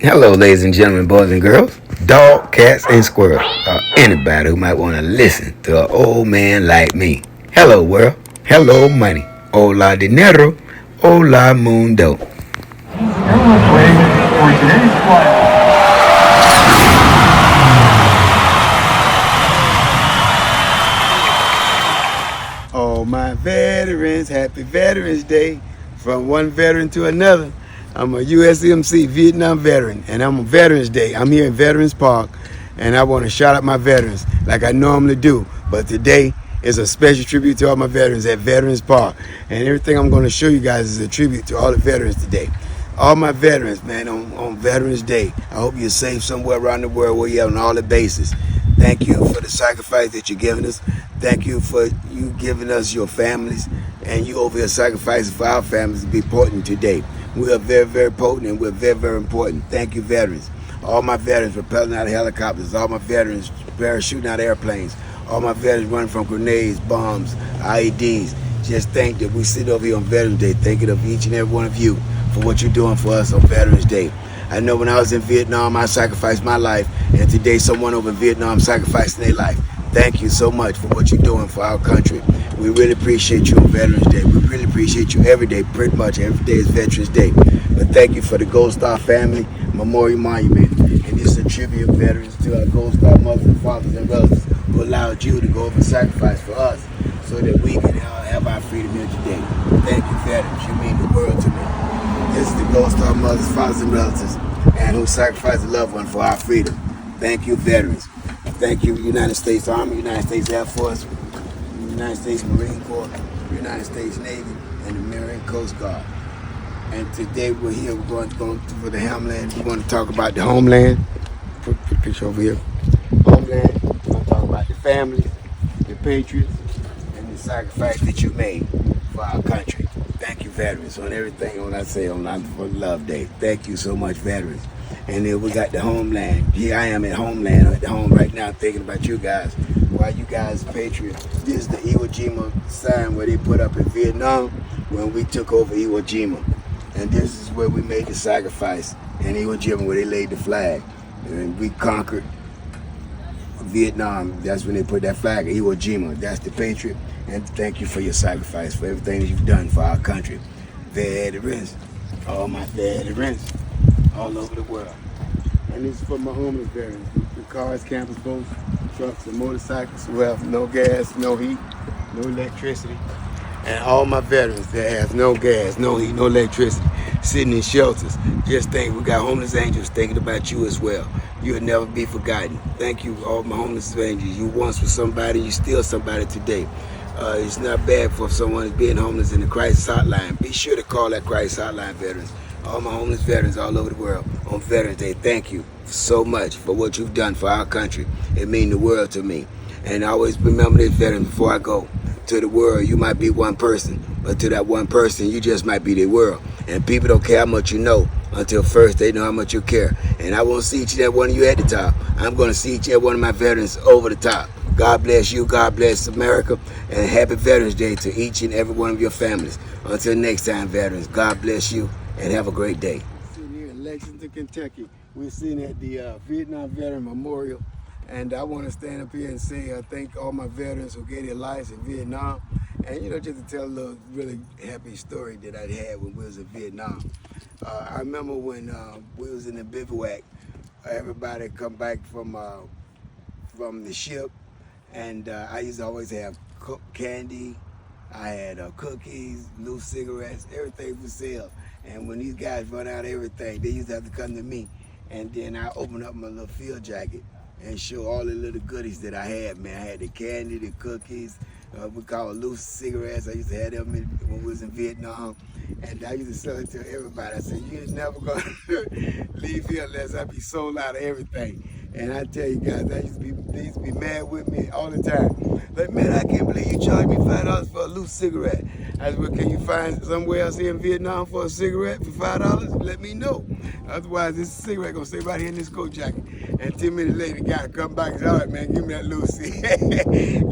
Hello, ladies and gentlemen, boys and girls, dog, cats, and squirrels, or anybody who might want to listen to an old man like me. Hello, world. Hello, money. Hola, dinero. Hola, mundo. Everyone's waiting for today's flight. All my veterans, happy Veterans Day from one veteran to another. I'm a USMC Vietnam veteran, and I'm a Veterans Day. I'm here in Veterans Park, and I want to shout out my veterans like I normally do. But today is a special tribute to all my veterans at Veterans Park, and everything I'm going to show you guys is a tribute to all the veterans today. All my veterans, man, on Veterans Day. I hope you're safe somewhere around the world where you're on all the bases. Thank you for the sacrifice that you're giving us. Thank you for you giving us your families, and you over here sacrificing for our families to be important today. We are very, very potent, and we're very, very important. Thank you, veterans. All my veterans rappelling out of helicopters. All my veterans parachuting out of airplanes. All my veterans running from grenades, bombs, IEDs. Just think that we sit over here on Veterans Day thinking of each and every one of you for what you're doing for us on Veterans Day. I know when I was in Vietnam, I sacrificed my life, and today someone over in Vietnam sacrificing their life. Thank you so much for what you're doing for our country. We really appreciate you on Veterans Day. We really appreciate you every day. Pretty much every day is Veterans Day. But thank you for the Gold Star Family Memorial Monument. And this is a tribute of veterans to our Gold Star mothers and fathers and relatives who allowed you to go over and sacrifice for us so that we can have our freedom here today. Thank you, veterans. You mean the world to me. This is the Gold Star mothers, fathers, and relatives, and who sacrificed a loved one for our freedom. Thank you, veterans. Thank you, United States Army, United States Air Force, United States Marine Corps, United States Navy, and the Marine Coast Guard. And today we're here, we're going for the homeland. We're going to talk about the homeland. Put the picture over here. Homeland. We're going to talk about the families, the patriots, and the sacrifice that you made for our country. Thank you, veterans, on everything when I say on Love Day. Thank you so much, veterans. And then we got the homeland. Here I am at homeland, at home right now, thinking about you guys. Why you guys patriots? This is the Iwo Jima sign where they put up in Vietnam when we took over Iwo Jima. And this is where we made the sacrifice in Iwo Jima, where they laid the flag. And we conquered Vietnam. That's when they put that flag, Iwo Jima. That's the patriot. And thank you for your sacrifice, for everything that you've done for our country. Veterans, all my veterans, all over the world. And this is for my homeless veterans. The cars, campers, boats, trucks, and motorcycles who have no gas, no heat, no electricity. And all my veterans that have no gas, no heat, no electricity, sitting in shelters. Just think, we got homeless angels thinking about you as well. You'll never be forgotten. Thank you, all my homeless angels. You once were somebody, you still somebody today. It's not bad for someone who's being homeless in the crisis hotline. Be sure to call that crisis hotline, veterans. All my homeless veterans all over the world on Veterans Day, thank you so much for what you've done for our country. It means the world to me. And I always remember this, veteran, before I go. To the world, you might be one person, but to that one person, you just might be the world. And people don't care how much you know until first they know how much you care. And I won't see each and every one of you at the top. I'm going to see each and every one of my veterans over the top. God bless you, God bless America, and happy Veterans Day to each and every one of your families. Until next time, veterans, God bless you, and have a great day. Sitting here in Lexington, Kentucky, we're sitting at the Vietnam Veteran Memorial, and I want to stand up here and say thank all my veterans who gave their lives in Vietnam, and just to tell a little really happy story that I had when we was in Vietnam. I remember when we was in the bivouac, everybody come back from the ship, and I used to always have candy. I had cookies, loose cigarettes, everything for sale. And when these guys run out of everything, they used to have to come to me. And then I open up my little field jacket and show all the little goodies that I had, man. I had the candy, the cookies, we call it loose cigarettes. I used to have them when we was in Vietnam. And I used to sell it to everybody. I said, you ain't never gonna leave here unless I be sold out of everything. And I tell you guys, they used to be mad with me all the time. Like, man, I can't believe you charged me $5 for a loose cigarette. I said, well, can you find somewhere else here in Vietnam for a cigarette for $5? Let me know. Otherwise, this cigarette gonna stay right here in this coat jacket. And 10 minutes later, the guy come back and say, all right, man, give me that Lucy.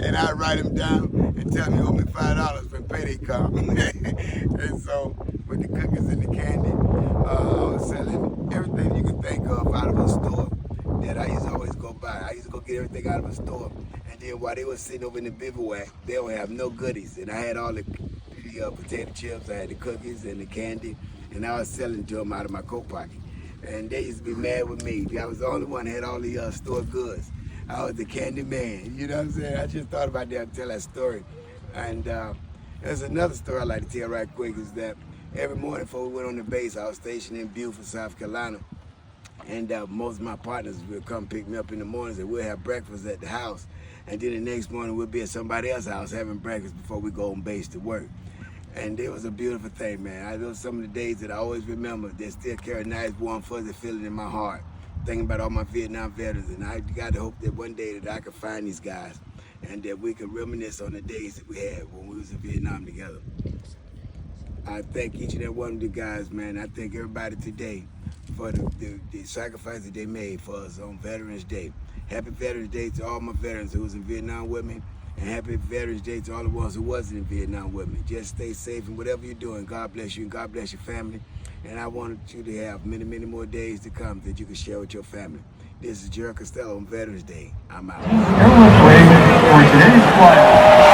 And I write him down and tell him he owe me $5 when payday come. And so with the cookies and the candy. I was selling everything you could think of out of a store that I used to always go buy. I used to go get everything out of a store. And then while they were sitting over in the bivouac, they don't have no goodies. And I had all the potato chips, I had the cookies and the candy, and I was selling to them out of my coat pocket. And they used to be mad with me. I was the only one that had all the store goods. I was the candy man. You know what I'm saying? I just thought about that to tell that story. And there's another story I like to tell right quick is that every morning before we went on the base, I was stationed in Beaufort, South Carolina. And most of my partners will come pick me up in the mornings and we'll have breakfast at the house. And then the next morning we'll be at somebody else's house having breakfast before we go on base to work. And it was a beautiful thing, man. Those are some of the days that I always remember that still carry a nice, warm, fuzzy feeling in my heart. Thinking about all my Vietnam veterans, and I got to hope that one day that I could find these guys and that we could reminisce on the days that we had when we was in Vietnam together. I thank each and every one of the guys, man. I thank everybody today for the sacrifice that they made for us on Veterans Day. Happy Veterans Day to all my veterans who was in Vietnam with me, and happy Veterans Day to all the ones who wasn't in Vietnam with me. Just stay safe in whatever you're doing. God bless you and God bless your family. And I wanted you to have many, many more days to come that you can share with your family. This is Gerald Costello on Veterans Day. I'm out. Everyone's ready for today's flight.